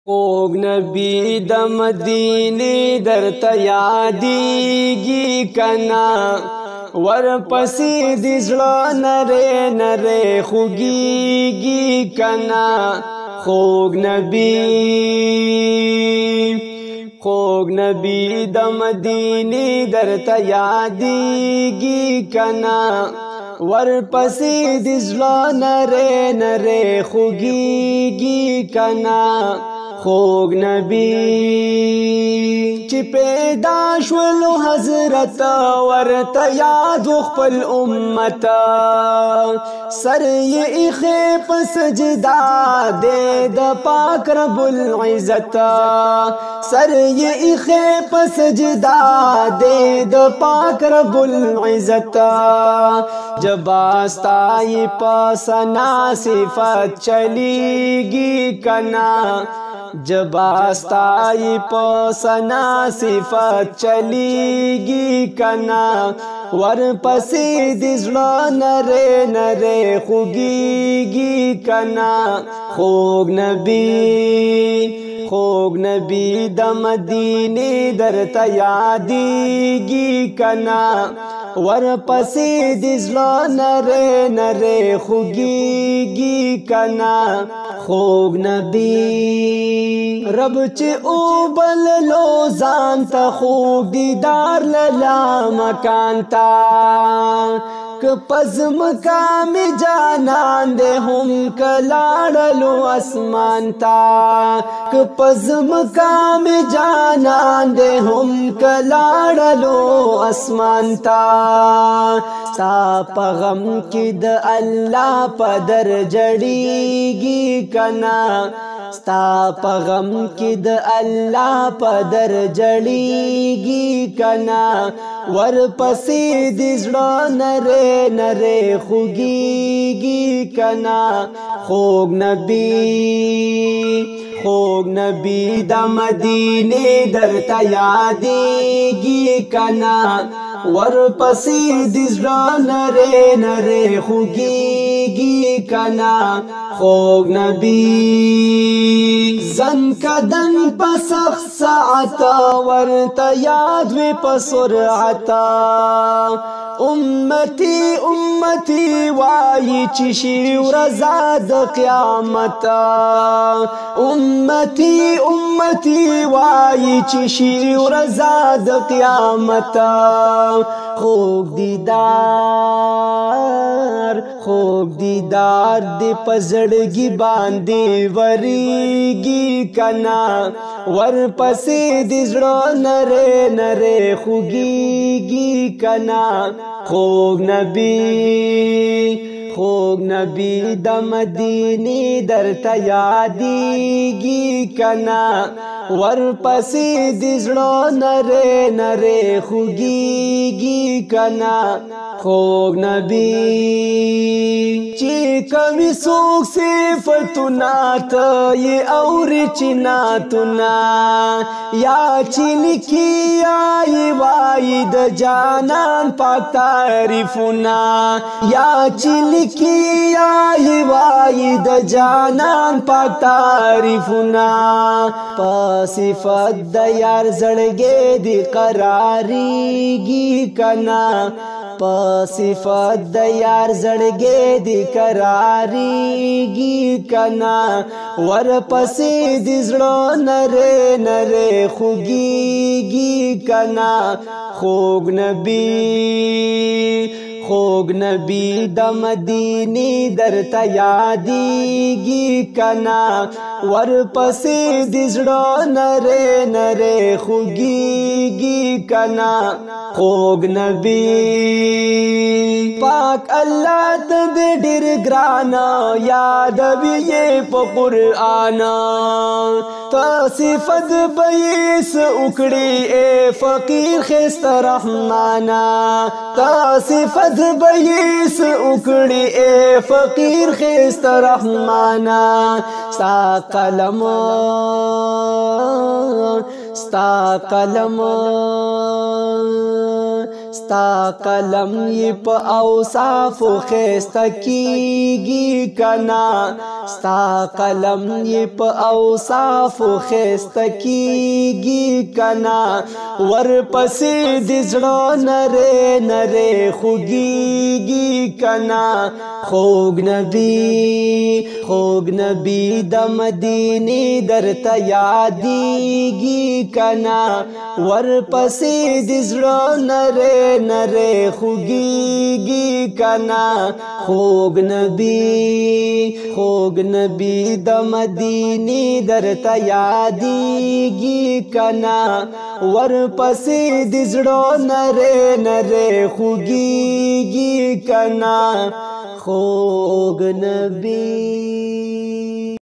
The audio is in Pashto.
خوږ نبی د مدینې درته یادېږي کنا ورپسې د زړه نری نری خوږېږي کنا خوږ نبی د مدینې درته یادېږي کنا ورپسې د زړه نری نری خوږېږي کنا خوږ نبی چې پیدا شولو حضرت ورته یاد خپل امت سر یې ایښی په سجدا دی د پاک رب العزت سر یې ایښی په سجدا دی د پاک رب العزت جبا ستای په ثنا صفت چلیږي کنا جبا ستای په ثنا صفت چلیږي کنا ورپسې د زړه نری نری خوږېږي کنا خوږ نبی د مدینې درته یادېږي کنا ورپسې د زړه نری نری خوږېږي کنا خوږ نبی رب چې او بللو ځان ته خوږ دیدار للا مکان ته که پزمکا می جانان دے هم کلاړلو اسمان تا که پزمکا می جانان دے هم کلاړلو اسمان تا ستا په غم کې د الله په در جړېږي کنا ستا په غم کې د الله په در جړېږي کنا ورپسې د زړه نری نری خوږېږي کنا خوږ نبی د مدینې درته یادېږي کنا ورپسې د زړه نری نری خوږېږي کنا خوږ نبی زن کدن په سخت ساعت ورته یاد وي په سرعت امتی وای چې شي ورځ د قیامت امتی وای چې شي ورځ د قیامت خوږ دیدار دی پزړګي باندې وریږي کنا ورپسې د زړه نری نری خوږېږي کنا خوږ نبی د مدینې درته یادېږي کنا ورپسې د زړه نری نری خوږېږي کنا خوږ نبی چې کوي څوک صفتونه ته یې اوري چې نعتونه یا چې لیکي یا یې وایي د جانان پاک تعریفونه یا چې لیکي یا یې وایي د جانان پاک تعریفونه په صفت د یار زړګی دی قراریږي کنا په صفت د یار زړګی دی قراریږي کنا ورپسې د زړه نری نری خوږېږي کنا خوږ نبی د مدینې درته یادېږي کنا ورپسې د زړه نری نری خوږېږي کنا خوږ نبی پاک الله ته ډېر ګران یادوي یې په قرآن ته صفت به یې څه وکړي ای فقیر ښایسته رحمانه ته صفت به یې څه وکړي ای فقیر ښایسته رحمانه ستا ستا قلم یې په اوصافو ښایسته کیږي کنا ستا قلم یې په اوصافو ښایسته کیږي کنا ورپسې د زړه نرې نرې خوږیږي کنا خوږ نبی د مدینې درته یادیږي کنا ورپسې د زړه نرې نرې خوږیږي کنا خوږ نبی د مدینې درته یادیږي کنا ورپسې د زړه نرې نرې خوږیږي کنا خوږ نبی